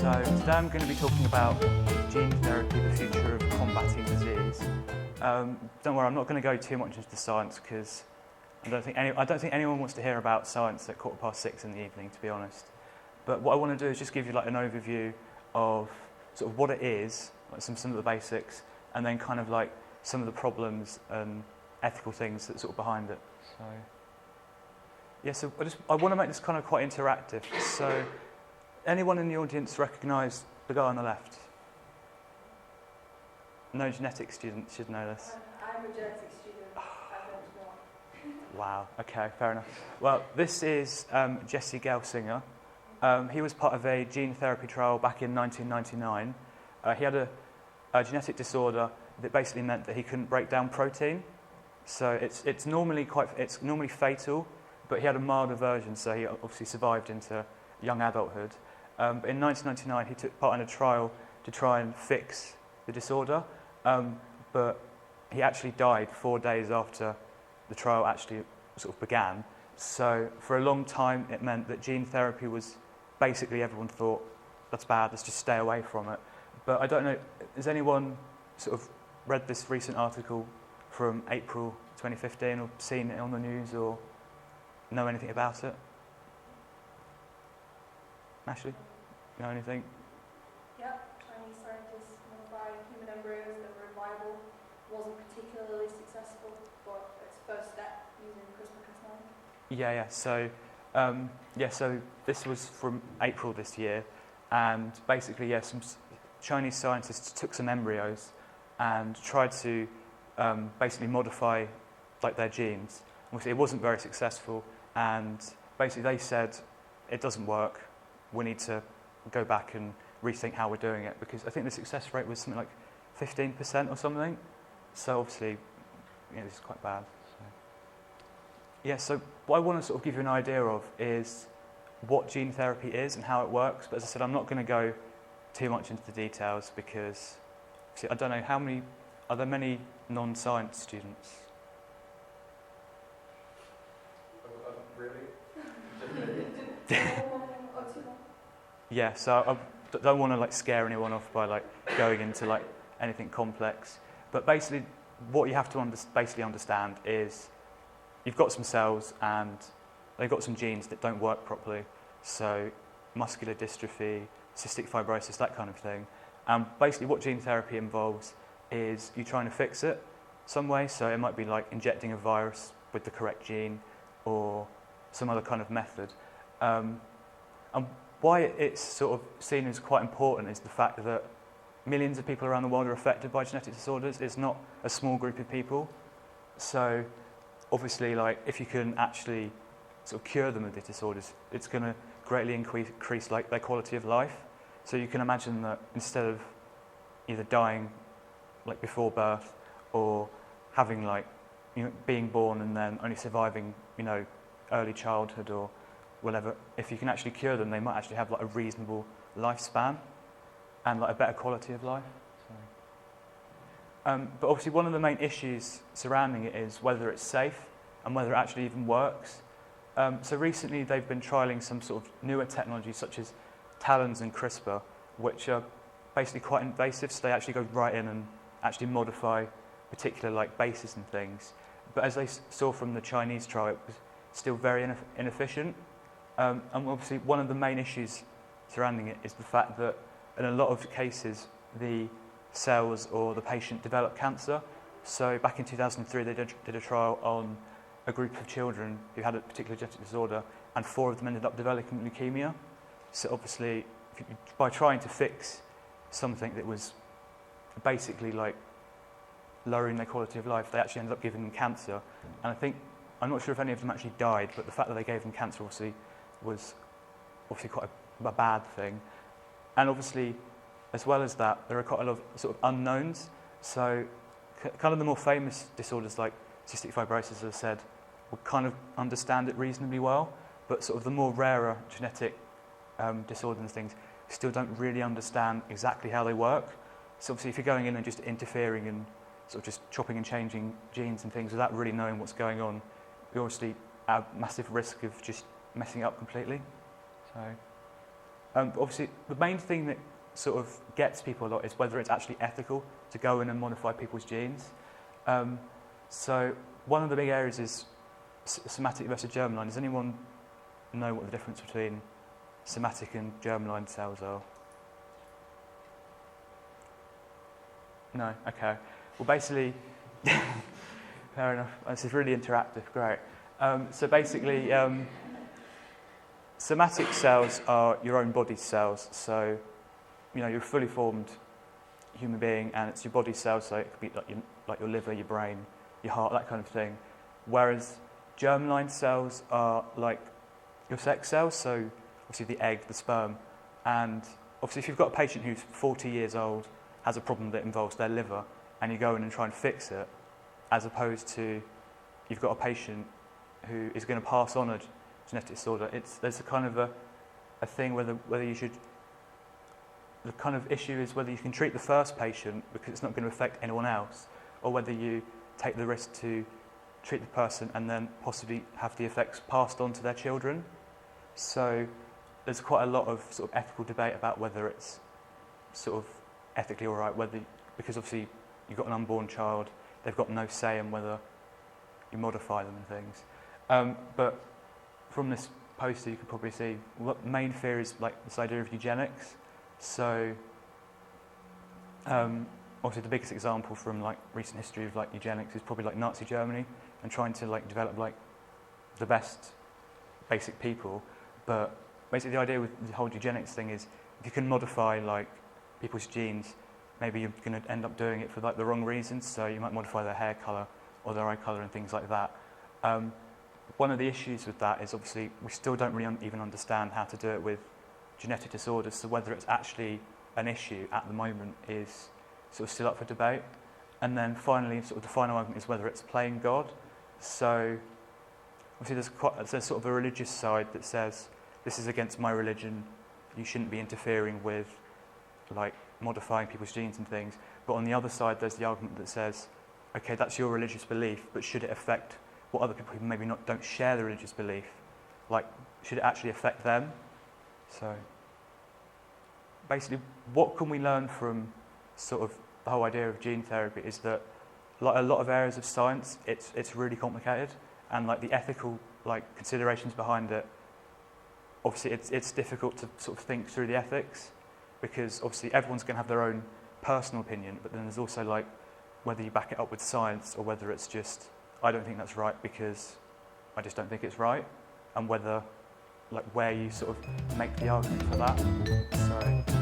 So today I'm going to be talking about gene therapy, the future of combating disease. Don't worry, I'm not going to go too much into the science because I don't think anyone wants to hear about science at 6:15 in the evening, to be honest. But what I want to do is just give you like an overview of sort of what it is, like some of the basics, and then kind of like some of the problems and ethical things that's sort of behind it. So yeah, so I want to make this kind of quite interactive. So anyone in the audience recognise the guy on the left? No genetics student should know this. I'm a genetics student. I don't know. Wow, okay, fair enough. Well, this is Jesse Gelsinger. He was part of a gene therapy trial back in 1999. He had a genetic disorder that basically meant that he couldn't break down protein. So it's normally fatal, but he had a milder version, so he obviously survived into young adulthood. But in 1999, he took part in a trial to try and fix the disorder, but he actually died 4 days after the trial actually sort of began. So for a long time, it meant that gene therapy was basically, everyone thought, that's bad, let's just stay away from it. But I don't know, has anyone sort of read this recent article from April 2015 or seen it on the news or know anything about it? Ashley, know anything? Yep, Chinese scientists modified human embryos that were viable. Wasn't particularly successful, but it's first step using CRISPR-Cas9. Yeah. So this was from April this year, and basically, some Chinese scientists took some embryos and tried to basically modify like their genes. Obviously, it wasn't very successful, and basically they said it doesn't work. We need to go back and rethink how we're doing it, because I think the success rate was something like 15% or something. So obviously, this is quite bad. So what I want to sort of give you an idea of is what gene therapy is and how it works. But as I said, I'm not going to go too much into the details because I don't know are there many non-science students? Really? Yeah, so I don't want to like scare anyone off by like going into like anything complex. But basically, what you have to understand is you've got some cells and they've got some genes that don't work properly. So muscular dystrophy, cystic fibrosis, that kind of thing. And basically, what gene therapy involves is you trying to fix it some way. So it might be like injecting a virus with the correct gene or some other kind of method. And why it's sort of seen as quite important is the fact that millions of people around the world are affected by genetic disorders. It's not a small group of people. So obviously, like if you can actually sort of cure them of the disorders, it's going to greatly increase like their quality of life. So you can imagine that instead of either dying like before birth or having like being born and then only surviving early childhood or whatever, if you can actually cure them, they might actually have like a reasonable lifespan and like a better quality of life. But obviously one of the main issues surrounding it is whether it's safe and whether it actually even works. So recently they've been trialling some sort of newer technologies such as TALENs and CRISPR, which are basically quite invasive, so they actually go right in and actually modify particular like bases and things. But as they saw from the Chinese trial, it was still very inefficient. And obviously one of the main issues surrounding it is the fact that in a lot of cases the cells or the patient develop cancer. So back in 2003 they did a trial on a group of children who had a particular genetic disorder, and 4 of them ended up developing leukemia. So obviously by trying to fix something that was basically like lowering their quality of life, they actually ended up giving them cancer. And I'm not sure if any of them actually died, but the fact that they gave them cancer was quite a bad thing. And obviously, as well as that, there are quite a lot of sort of unknowns. So kind of the more famous disorders like cystic fibrosis, as I said, we kind of understand it reasonably well, but sort of the more rarer genetic disorders and things still don't really understand exactly how they work. So obviously if you're going in and just interfering and sort of just chopping and changing genes and things without really knowing what's going on, you're obviously at massive risk of just messing it up completely. So Obviously, the main thing that sort of gets people a lot is whether it's actually ethical to go in and modify people's genes. So one of the big areas is somatic versus germline. Does anyone know what the difference between somatic and germline cells are? No? Okay. Well, basically, fair enough. This is really interactive. Great. So basically, somatic cells are your own body's cells. So, you're a fully formed human being, and it's your body cells. So it could be like your liver, your brain, your heart, that kind of thing. Whereas germline cells are like your sex cells. So obviously the egg, the sperm, and obviously if you've got a patient who's 40 years old, has a problem that involves their liver, and you go in and try and fix it, as opposed to you've got a patient who is going to pass on a genetic disorder. There's a kind of a thing whether you should. The kind of issue is whether you can treat the first patient because it's not going to affect anyone else, or whether you take the risk to treat the person and then possibly have the effects passed on to their children. So there's quite a lot of sort of ethical debate about whether it's sort of ethically all right, because obviously you've got an unborn child, they've got no say in whether you modify them and things. But from this poster you can probably see what the main fear is, like this idea of eugenics. So obviously the biggest example from like recent history of like eugenics is probably like Nazi Germany and trying to like develop like the best basic people. But basically the idea with the whole eugenics thing is if you can modify like people's genes, maybe you're going to end up doing it for like the wrong reasons. So you might modify their hair colour or their eye colour and things like that. One of the issues with that is obviously we still don't really even understand how to do it with genetic disorders. So whether it's actually an issue at the moment is sort of still up for debate. And then finally, sort of the final argument is whether it's playing God. So obviously there's sort of a religious side that says this is against my religion, you shouldn't be interfering with like modifying people's genes and things. But on the other side there's the argument that says, okay, that's your religious belief, but should it affect what other people who maybe don't share the religious belief, like should it actually affect them? So basically what can we learn from sort of the whole idea of gene therapy is that like a lot of areas of science it's really complicated, and like the ethical like considerations behind it, obviously it's difficult to sort of think through the ethics, because obviously everyone's going to have their own personal opinion, but then there's also like whether you back it up with science or whether it's just I don't think that's right because I just don't think it's right, and whether like where you sort of make the argument for that. So